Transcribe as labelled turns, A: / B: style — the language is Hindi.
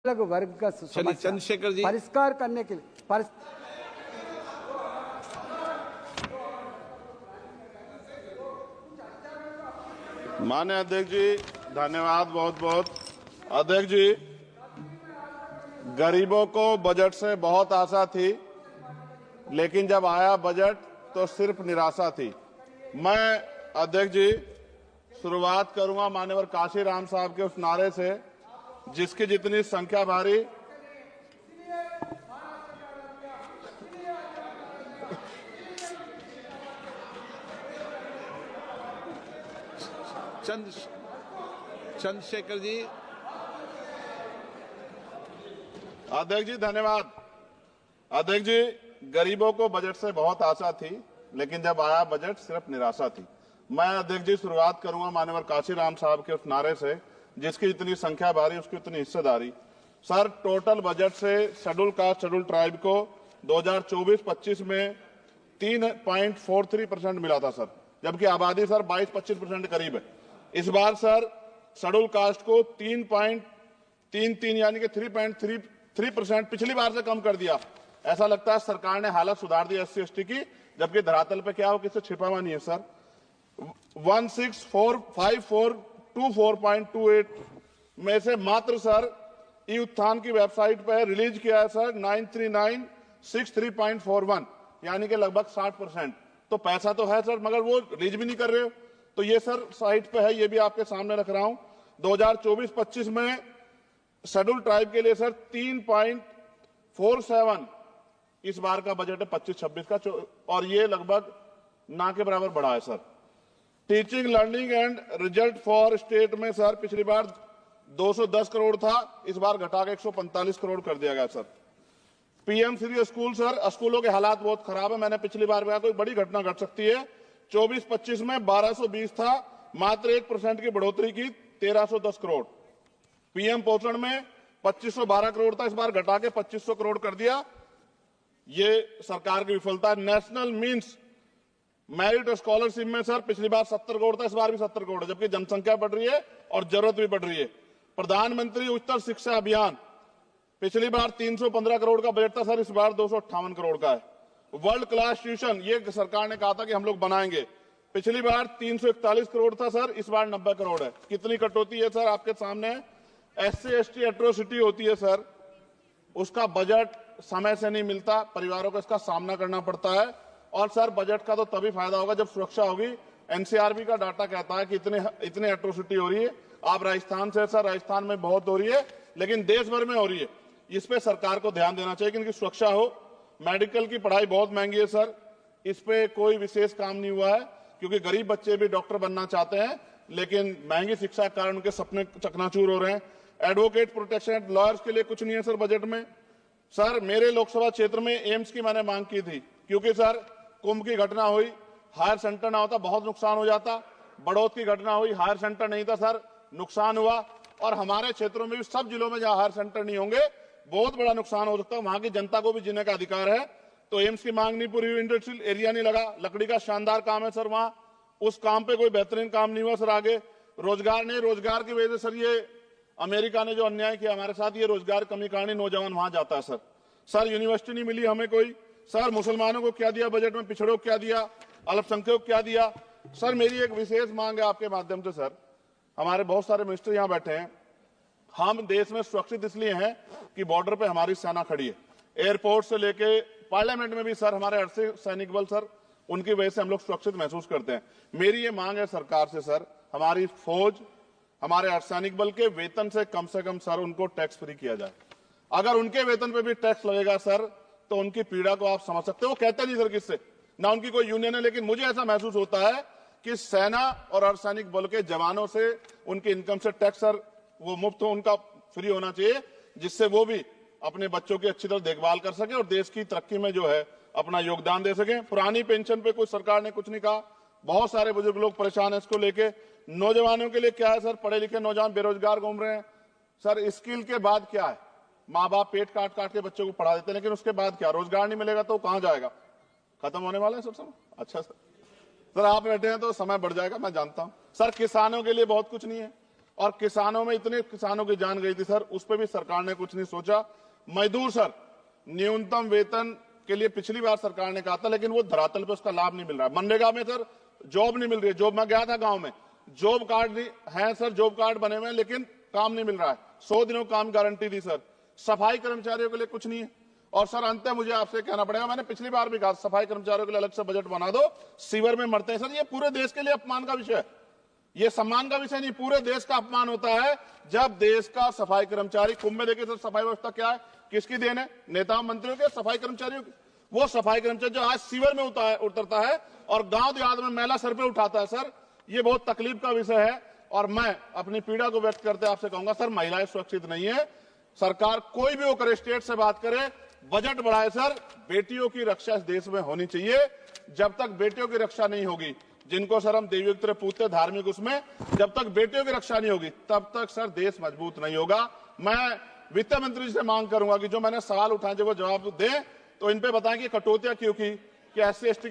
A: अलग वर्ग का
B: चंद्रशेखर जी
A: परिष्कार करने के लिए
C: माननीय अध्यक्ष जी, धन्यवाद बहुत बहुत। अध्यक्ष जी, गरीबों को बजट से बहुत आशा थी, लेकिन जब आया बजट तो सिर्फ निराशा थी। मैं अध्यक्ष जी शुरुआत करूंगा माननीय काशीराम साहब के उस नारे से, जिसकी जितनी संख्या भारी
B: चंद्रशेखर जी।
C: अध्यक्ष जी धन्यवाद। अध्यक्ष जी, गरीबों को बजट से बहुत आशा थी, लेकिन जब आया बजट सिर्फ निराशा थी। मैं अध्यक्ष जी शुरुआत करूंगा माननीय काशीराम साहब के उस नारे से, जिसकी जितनी संख्या भारी उसकी उतनी हिस्सेदारी। सर, टोटल बजट से शेड्यूल कास्ट शेड्यूल ट्राइब को 2024-25 में 3.43% मिला था सर, जबकि आबादी सर 22-25% करीब है। इस बार सर शेड्यूल कास्ट को 3.33 यानी कि 3.33% पिछली बार से कम कर दिया। ऐसा लगता है सरकार ने हालत सुधार दी SC/ST की, जबकि धरातल पे क्या हो किसी छिपा हुआ नहीं है सर। 1645424.28 में से मात्र सर ई उत्थान की वेबसाइट पर रिलीज किया है सर 93963.41, यानी कि लगभग 60%। तो पैसा तो है सर, मगर वो रिलीज भी नहीं कर रहे हो। तो ये सर साइट पे है, ये भी आपके सामने रख रहा हूं। 2024-25 में शेड्यूल ट्राइब के लिए सर 3.47 इस बार का बजट है 25-26 का, और ये लगभग ना के बराबर बढ़ा है sir. Teaching learning and result for state में सर पिछली बार 210 करोड़ था, इस बार घटा के 145 करोड़ कर दिया गया sir. PM Shri school sir, स्कूलों के हालात बहुत खराब है। मैंने पिछली बार कहा कोई बड़ी घटना घट सकती है। 24-25 में 1220 था, मात्र 1% की बढ़ोतरी की 1310 करोड़। PM पोषण में 2512 करोड़ था, इस बार घटा के 2500 करोड़ कर दिया। ये सरकार की विफलता है। नेशनल मीन्स मेरिट स्कॉलरशिप में सर पिछली बार 70 करोड़ था, इस बार भी 70 करोड़ है, जबकि जनसंख्या बढ़ रही है और जरूरत भी बढ़ रही है। प्रधानमंत्री उच्चतर शिक्षा अभियान पिछली बार 315 करोड़ का बजट था सर, इस बार 258 करोड़ का है। वर्ल्ड क्लास ट्यूशन ये सरकार ने कहा था कि हम लोग बनाएंगे, पिछली बार 341 करोड़ था सर, इस बार 90 करोड़ है। कितनी कटौती है सर आपके सामने। SC/ST एट्रोसिटी होती है सर, उसका बजट समय से नहीं मिलता, परिवारों को इसका सामना करना पड़ता है। और सर बजट का तो तभी फायदा होगा जब सुरक्षा होगी। NCRB का डाटा कहता है कि इतने एट्रोसिटी हो रही है। आप राजस्थान से सर, राजस्थान में बहुत हो रही है, लेकिन देश भर में हो रही है। इस पे सरकार को ध्यान देना चाहिए कि इनकी सुरक्षा हो। मेडिकल की पढ़ाई बहुत महंगी है सर, इस पे कोई विशेष काम नहीं हुआ है, क्योंकि गरीब बच्चे भी डॉक्टर बनना चाहते हैं, लेकिन महंगी शिक्षा के कारण उनके सपने चकनाचूर हो रहे हैं। एडवोकेट प्रोटेक्शन लॉयर्स के लिए कुछ नहीं है सर बजट में। सर मेरे लोकसभा क्षेत्र में एम्स की मैंने मांग की थी, क्योंकि सर कुंभ की घटना हुई, हायर सेंटर ना होता बहुत नुकसान हो जाता। बड़ौद की घटना हुई, हायर सेंटर नहीं था सर, नुकसान हुआ। और हमारे क्षेत्रों में भी सब जिलों में जहां हायर सेंटर नहीं होंगे बहुत बड़ा नुकसान हो सकता है। वहां की जनता को भी जीने का अधिकार है। तो एम्स की मांग नहीं पूरी हुई, इंडस्ट्रियल एरिया नहीं लगा। लकड़ी का शानदार काम है सर वहां, उस काम पे कोई बेहतरीन काम नहीं हुआ सर। आगे रोजगार नहीं, रोजगार की वजह से सर ये अमेरिका ने जो अन्याय किया हमारे साथ, ये रोजगार कमी कारण नौजवान वहां जाता है सर। सर यूनिवर्सिटी नहीं मिली हमें कोई। सर मुसलमानों को क्या दिया बजट में, पिछड़ों को क्या दिया, अल्पसंख्यकों को क्या दिया। सर मेरी एक विशेष मांग है आपके माध्यम से सर, हमारे बहुत सारे मिनिस्टर यहाँ बैठे हैं। हम देश में सुरक्षित इसलिए हैं कि बॉर्डर पे हमारी सेना खड़ी है। एयरपोर्ट से लेके पार्लियामेंट में भी सर हमारे अर्धसैनिक सैनिक बल सर, उनकी वजह से हम लोग सुरक्षित महसूस करते हैं। मेरी ये मांग है सरकार से सर, हमारी फौज, हमारे अर्धसैनिक बल के वेतन से कम सर उनको टैक्स फ्री किया जाए। अगर उनके वेतन पे भी टैक्स लगेगा सर, तो उनकी पीड़ा को आप समझ सकते हो। वो कहते नहीं सर किससे, ना उनकी कोई यूनियन है, लेकिन मुझे ऐसा महसूस होता है कि सेना और अर्धसैनिक बल के जवानों से उनकी इनकम से टैक्स सर वो मुफ्त हो, उनका फ्री होना चाहिए, जिससे वो भी अपने बच्चों की अच्छी तरह देखभाल कर सके और देश की तरक्की में जो है अपना योगदान दे सके। पुरानी पेंशन पे कोई सरकार ने कुछ नहीं कहा, बहुत सारे बुजुर्ग लोग परेशान है इसको लेके। नौजवानों के लिए क्या है सर, पढ़े लिखे नौजवान बेरोजगार घूम रहे हैं सर। स्किल के बाद क्या है, माँ बाप पेट काट काट के बच्चों को पढ़ा देते हैं, लेकिन उसके बाद क्या, रोजगार नहीं मिलेगा तो कहां जाएगा, खत्म होने वाला है सर समय। अच्छा सर आप बैठे हैं तो समय बढ़ जाएगा, मैं जानता हूं। सर किसानों के लिए बहुत कुछ नहीं है। और किसानों में इतने किसानों की जान गई थी सर, उस पर भी सरकार ने कुछ नहीं सोचा। मजदूर सर, न्यूनतम वेतन के लिए पिछली बार सरकार ने कहा था, लेकिन वो धरातल पे उसका लाभ नहीं मिल रहा है। मनरेगा में सर जॉब नहीं मिल रही है। जॉब, मैं गया था गांव में, जॉब कार्ड नहीं है सर, जॉब कार्ड बने हुए हैं लेकिन काम नहीं मिल रहा है। 100 दिनों काम गारंटी दी सर। सफाई कर्मचारियों के लिए कुछ नहीं है। और सर अंत मुझे आपसे कहना पड़ेगा, मैंने पिछली बार भी कहा सफाई कर्मचारियों के लिए अलग से बजट बना दो, सीवर में मरते हैं सर। ये पूरे देश के लिए अपमान का विषय है, ये सम्मान का विषय नहीं, पूरे देश का अपमान होता है जब देश का सफाई कर्मचारी, कुंभ में देखिए सर सफाई व्यवस्था क्या है, किसकी देन है, नेता मंत्रियों के, सफाई कर्मचारियों की। वो सफाई कर्मचारी जो आज सीवर में उतरता है और गांव देहात में मैला सर पे उठाता है सर, ये बहुत तकलीफ का विषय है। और मैं अपनी पीड़ा को व्यक्त करते आपसे कहूंगा सर, महिलाएं सुरक्षित नहीं है। सरकार कोई भी वो करे, स्टेट से बात करे, बजट बढ़ाए सर। बेटियों की रक्षा इस देश में होनी चाहिए। जब तक बेटियों की रक्षा नहीं होगी, जिनको सर हम देवयुक्त पूछते धार्मिक, उसमें जब तक बेटियों की रक्षा नहीं होगी तब तक सर देश मजबूत नहीं होगा। मैं वित्त मंत्री जी से मांग करूंगा कि जो मैंने सवाल उठाए जब वो जवाब दें तो इन पे बताएं कि कटौतियां क्यों की, कि SC ST